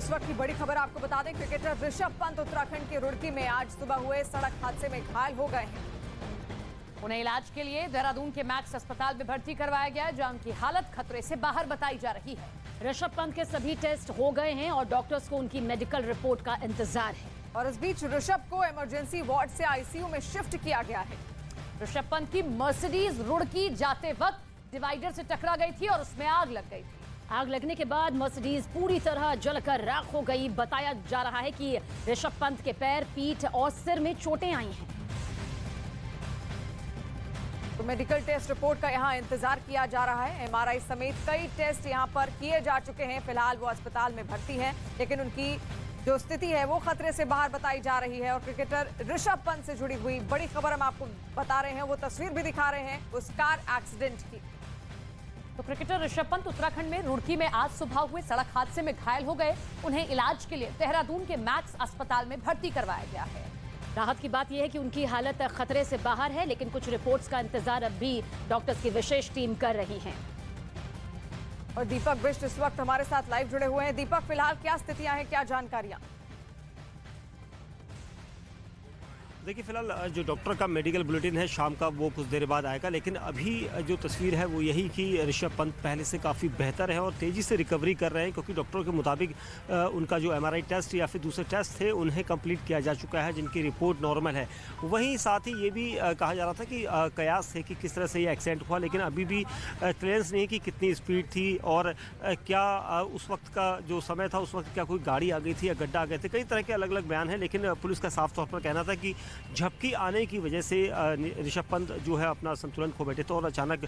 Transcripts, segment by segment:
इस वक्त की बड़ी खबर आपको बता दें, क्रिकेटर ऋषभ पंत उत्तराखंड के रुड़की में आज सुबह हुए सड़क हादसे में घायल हो गए हैं। उन्हें इलाज के लिए देहरादून के मैक्स अस्पताल में भर्ती करवाया गया है, जहां उनकी हालत खतरे से बाहर बताई जा रही है। ऋषभ पंत के सभी टेस्ट हो गए हैं और डॉक्टर्स को उनकी मेडिकल रिपोर्ट का इंतजार है। और इस बीच ऋषभ को इमरजेंसी वार्ड से आईसीयू में शिफ्ट किया गया है। ऋषभ पंत की मर्सिडीज रुड़की जाते वक्त डिवाइडर से टकरा गई थी और उसमें आग लग गई थी। आग लगने के बाद मर्सिडीज पूरी तरह जलकर राख हो गई। बताया जा रहा है कि ऋषभ पंत के पैर, पीठ और सिर में चोटें आई हैं। तो मेडिकल टेस्ट रिपोर्ट का यहां इंतजार किया जा रहा है। एमआरआई समेत कई टेस्ट यहां पर किए जा चुके हैं। फिलहाल वो अस्पताल में भर्ती हैं, लेकिन उनकी जो स्थिति है वो खतरे से बाहर बताई जा रही है। और क्रिकेटर ऋषभ पंत से जुड़ी हुई बड़ी खबर हम आपको बता रहे हैं, वो तस्वीर भी दिखा रहे हैं उस कार एक्सीडेंट की। तो क्रिकेटर ऋषभ पंत उत्तराखंड में रुड़की में आज सुबह हुए सड़क हादसे में घायल हो गए। उन्हें इलाज के लिए देहरादून के मैक्स अस्पताल में भर्ती करवाया गया है। राहत की बात यह है कि उनकी हालत खतरे से बाहर है, लेकिन कुछ रिपोर्ट्स का इंतजार अब भी डॉक्टर्स की विशेष टीम कर रही है। और दीपक बिष्ट इस वक्त हमारे साथ लाइव जुड़े हुए हैं। दीपक, फिलहाल क्या स्थितियां हैं, क्या जानकारियां? देखिए, फिलहाल जो डॉक्टर का मेडिकल बुलेटिन है शाम का, वो कुछ देर बाद आएगा, लेकिन अभी जो तस्वीर है वो यही कि ऋषभ पंत पहले से काफ़ी बेहतर है और तेज़ी से रिकवरी कर रहे हैं, क्योंकि डॉक्टरों के मुताबिक उनका जो एमआरआई टेस्ट या फिर दूसरे टेस्ट थे उन्हें कंप्लीट किया जा चुका है, जिनकी रिपोर्ट नॉर्मल है। वहीं साथ ही ये भी कहा जा रहा था कि कयास थे कि किस तरह से ये एक्सीडेंट हुआ, लेकिन अभी भी क्लियरेंस नहीं कि कितनी स्पीड थी और क्या उस वक्त का जो समय था उस वक्त क्या कोई गाड़ी आ गई थी या गड्ढा आ गए थे। कई तरह के अलग अलग बयान हैं, लेकिन पुलिस का साफ तौर पर कहना था कि झपकी आने की वजह से ऋषभ पंत जो है अपना संतुलन खो बैठे थे और अचानक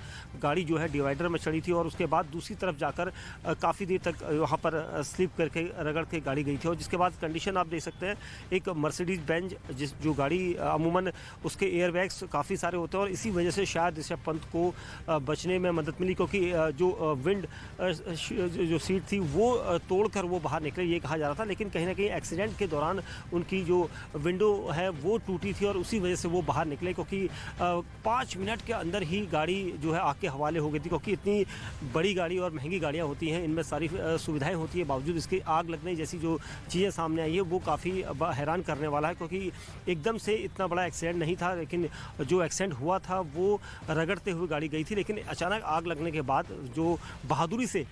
गाड़ी जो है डिवाइडर में चढ़ी थी और उसके बाद दूसरी तरफ जाकर काफ़ी देर तक वहाँ पर स्लिप करके रगड़ के गाड़ी गई थी। और जिसके बाद कंडीशन आप देख सकते हैं, एक मर्सिडीज बेंज जो गाड़ी अमूमन उसके एयरबैग्स काफ़ी सारे होते हैं और इसी वजह से शायद ऋषभ पंत को बचने में मदद मिली, क्योंकि जो विंड जो सीट थी वो तोड़कर वो बाहर निकले, ये कहा जा रहा था। लेकिन कहीं ना कहीं एक्सीडेंट के दौरान उनकी जो विंडो है वो टूटी थी और उसी वजह से वो बाहर निकले, क्योंकि 5 मिनट के अंदर ही गाड़ी जो है आग के हवाले हो गई थी। क्योंकि इतनी बड़ी गाड़ी और महंगी गाड़ियाँ होती हैं, इनमें सारी सुविधाएं होती है, बावजूद इसकी आग लगने जैसी जो चीज़ें सामने आई है वो काफ़ी हैरान करने वाला है, क्योंकि एकदम से इतना बड़ा एक्सीडेंट नहीं था। लेकिन जो एक्सीडेंट हुआ था वो रगड़ते हुए गाड़ी गई थी, लेकिन अचानक आग लगने के बाद जो बहादुरी से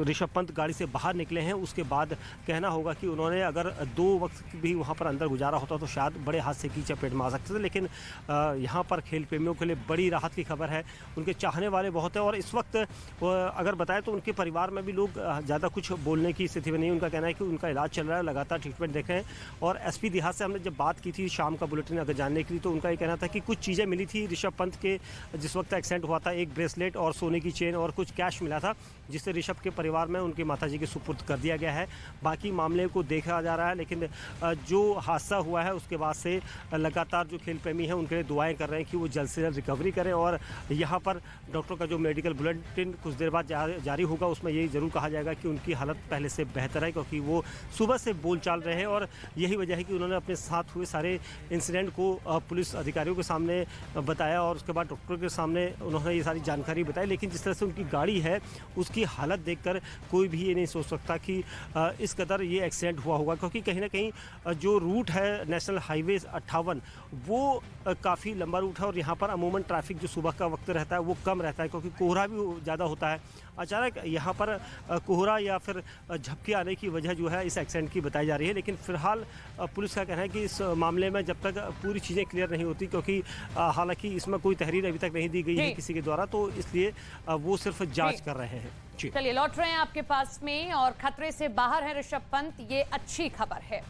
ऋषभ पंत गाड़ी से बाहर निकले हैं, उसके बाद कहना होगा कि उन्होंने अगर 2 वक्त भी वहाँ पर अंदर गुजारा होता तो शायद बड़े हादसे की चपेट में आ सकते थे। लेकिन यहाँ पर खेल प्रेमियों के लिए बड़ी राहत की खबर है। उनके चाहने वाले बहुत हैं और इस वक्त अगर बताएं तो उनके परिवार में भी लोग ज़्यादा कुछ बोलने की स्थिति में नहीं। उनका कहना है कि उनका इलाज चल रहा है, लगातार ट्रीटमेंट देख रहे हैं। और एसपी देहात से हमने जब बात की थी शाम का बुलेटिन अगर जानने के लिए, तो उनका ये कहना था कि कुछ चीज़ें मिली थी ऋषभ पंत के जिस वक्त एक्सीडेंट हुआ था, एक ब्रेसलेट और सोने की चेन और कुछ कैश मिला था, जिससे ऋषभ के परिवार में उनके माताजी के सुपुर्द कर दिया गया है। बाकी मामले को देखा जा रहा है, लेकिन जो हादसा हुआ है उसके बाद से लगातार जो खेल प्रेमी हैं उनके लिए दुआएं कर रहे हैं कि वो जल्द से जल्द रिकवरी करें। और यहाँ पर डॉक्टर का जो मेडिकल बुलेटिन कुछ देर बाद जारी होगा, उसमें यही ज़रूर कहा जाएगा कि उनकी हालत पहले से बेहतर है, क्योंकि वो सुबह से बोल चाल रहे हैं। और यही वजह है कि उन्होंने अपने साथ हुए सारे इंसिडेंट को पुलिस अधिकारियों के सामने बताया और उसके बाद डॉक्टर के सामने उन्होंने ये सारी जानकारी बताई। लेकिन जिस तरह से उनकी गाड़ी है उसकी हालत देखकर कोई भी ये नहीं सोच सकता कि इस कदर ये एक्सीडेंट हुआ होगा, क्योंकि कहीं ना कहीं जो रूट है नेशनल हाईवे 58 वो काफ़ी लंबा रूट है और यहाँ पर अमूमन ट्रैफिक जो सुबह का वक्त रहता है वो कम रहता है, क्योंकि कोहरा भी ज़्यादा होता है। अचानक यहाँ पर कोहरा या फिर झपकी आने की वजह जो है इस एक्सीडेंट की बताई जा रही है। लेकिन फिलहाल पुलिस का कहना है कि इस मामले में जब तक पूरी चीज़ें क्लियर नहीं होती, क्योंकि हालांकि इसमें कोई तहरीर अभी तक नहीं दी गई है किसी के द्वारा, तो इसलिए वो सिर्फ जाँच कर रहे हैं। चलिए, लौट रहे हैं आपके पास में और खतरे से बाहर है ऋषभ पंत, ये अच्छी खबर है।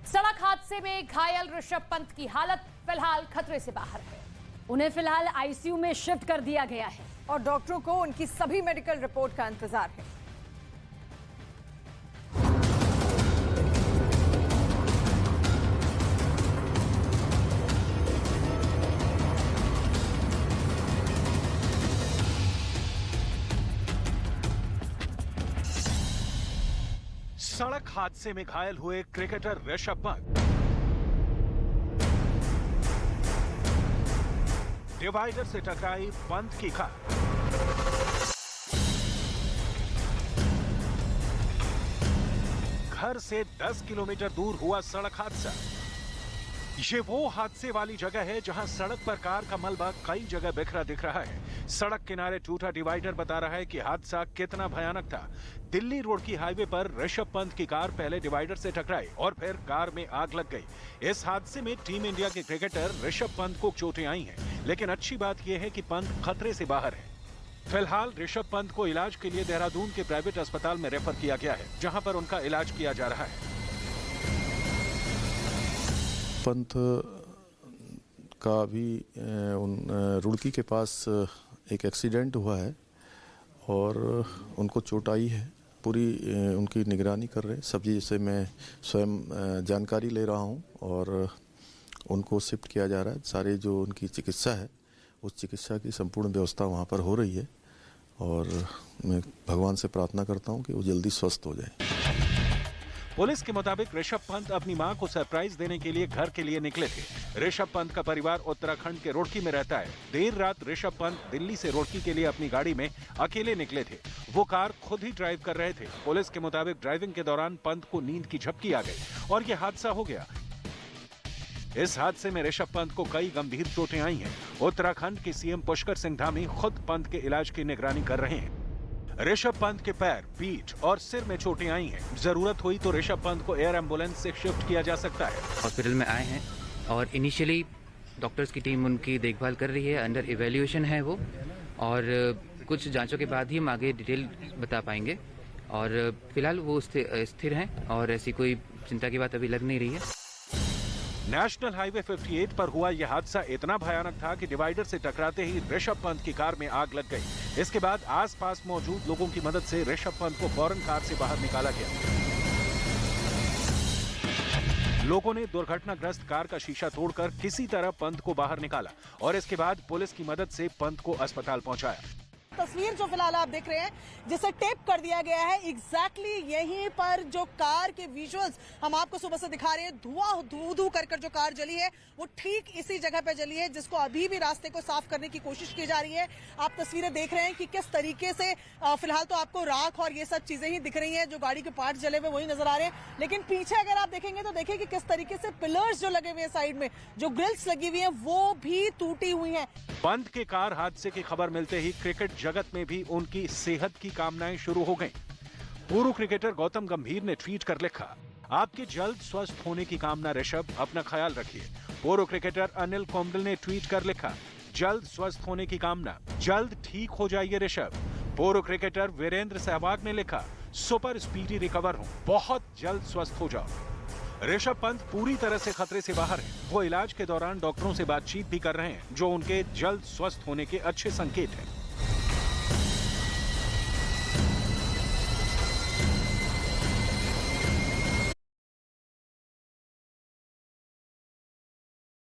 सड़क हादसे में घायल ऋषभ पंत की हालत फिलहाल खतरे से बाहर है। उन्हें फिलहाल आईसीयू में शिफ्ट कर दिया गया है और डॉक्टरों को उनकी सभी मेडिकल रिपोर्ट का इंतजार है। सड़क हादसे में घायल हुए क्रिकेटर ऋषभ पंत डिवाइडर से टकराई पंत की कार। घर से 10 किलोमीटर दूर हुआ सड़क हादसा। ये वो हादसे वाली जगह है जहां सड़क पर कार का मलबा कई जगह बिखरा दिख रहा है। सड़क किनारे टूटा डिवाइडर बता रहा है कि हादसा कितना भयानक था। दिल्ली रोड की हाईवे पर ऋषभ पंत की कार पहले डिवाइडर से टकराई और फिर कार में आग लग गई। इस हादसे में टीम इंडिया के क्रिकेटर ऋषभ पंत को चोटें आई हैं, लेकिन अच्छी बात यह है कि पंत खतरे से बाहर है। फिलहाल ऋषभ पंत को इलाज के लिए देहरादून के प्राइवेट अस्पताल में रेफर किया गया है, जहां पर उनका इलाज किया जा रहा है। पंत का अभी रुड़की के पास एक एक्सीडेंट हुआ है और उनको चोट आई है। पूरी उनकी निगरानी कर रहे हैं। सब चीज़ से मैं स्वयं जानकारी ले रहा हूं और उनको शिफ्ट किया जा रहा है। सारे जो उनकी चिकित्सा है उस चिकित्सा की संपूर्ण व्यवस्था वहां पर हो रही है और मैं भगवान से प्रार्थना करता हूं कि वो जल्दी स्वस्थ हो जाए। पुलिस के मुताबिक ऋषभ पंत अपनी मां को सरप्राइज देने के लिए घर के लिए निकले थे। ऋषभ पंत का परिवार उत्तराखंड के रुड़की में रहता है। देर रात ऋषभ पंत दिल्ली से रुड़की के लिए अपनी गाड़ी में अकेले निकले थे। वो कार खुद ही ड्राइव कर रहे थे। पुलिस के मुताबिक ड्राइविंग के दौरान पंत को नींद की झपकी आ गई और यह हादसा हो गया। इस हादसे में ऋषभ पंत को कई गंभीर चोटें आई हैं। उत्तराखंड के सीएम पुष्कर सिंह धामी खुद पंत के इलाज की निगरानी कर रहे हैं। ऋषभ पंत के पैर, पीठ और सिर में चोटें आई हैं। जरूरत हुई तो ऋषभ पंत को एयर एम्बुलेंस से शिफ्ट किया जा सकता है। हॉस्पिटल में आए हैं और इनिशियली डॉक्टर्स की टीम उनकी देखभाल कर रही है। अंडर इवैल्यूएशन है वो और कुछ जांचों के बाद ही हम आगे डिटेल बता पाएंगे। और फिलहाल वो स्थिर हैं और ऐसी कोई चिंता की बात अभी लग नहीं रही है। नेशनल हाईवे 58 पर हुआ यह हादसा इतना भयानक था कि डिवाइडर से टकराते ही ऋषभ पंत की कार में आग लग गई। इसके बाद आसपास मौजूद लोगों की मदद से ऋषभ पंत को फौरन कार से बाहर निकाला गया। लोगों ने दुर्घटनाग्रस्त कार का शीशा तोड़कर किसी तरह पंत को बाहर निकाला और इसके बाद पुलिस की मदद से पंत को अस्पताल पहुंचाया। तस्वीर जो फिलहाल आप देख रहे हैं जिसे टेप कर दिया गया है, एग्जैक्टली यहीं पर जो कार के विजुअल्स हम आपको सुबह से दिखा रहे हैं, धुआं धू धू कर जो कार जली है वो ठीक इसी जगह पे जली है, जिसको अभी भी रास्ते को साफ करने की कोशिश की जा रही है। आप तस्वीरें देख रहे हैं कि किस तरीके से फिलहाल तो आपको राख और ये सब चीजें ही दिख रही हैं। जो गाड़ी के पार्ट जले हुए वही नजर आ रहे हैं, लेकिन पीछे अगर आप देखेंगे तो देखिए कि किस तरीके से पिलर्स जो लगे हुए हैं साइड में, जो ग्रिल्स लगी हुई है वो भी टूटी हुई है। पंत के कार हादसे की खबर मिलते ही क्रिकेट जगत में भी उनकी सेहत की कामनाएं शुरू हो गईं। पूर्व क्रिकेटर गौतम गंभीर ने ट्वीट कर लिखा, आपके जल्द स्वस्थ होने की कामना ऋषभ, अपना ख्याल रखिए। पूर्व क्रिकेटर अनिल कुंबल ने ट्वीट कर लिखा, जल्द स्वस्थ होने की कामना, जल्द ठीक हो जाइए ऋषभ। पूर्व क्रिकेटर वीरेंद्र सहवाग ने लिखा, सुपर स्पीडी रिकवर हूं, बहुत जल्द स्वस्थ हो जाओ। ऋषभ पंत पूरी तरह से खतरे से बाहर है। वो इलाज के दौरान डॉक्टरों से बातचीत भी कर रहे हैं, जो उनके जल्द स्वस्थ होने के अच्छे संकेत हैं।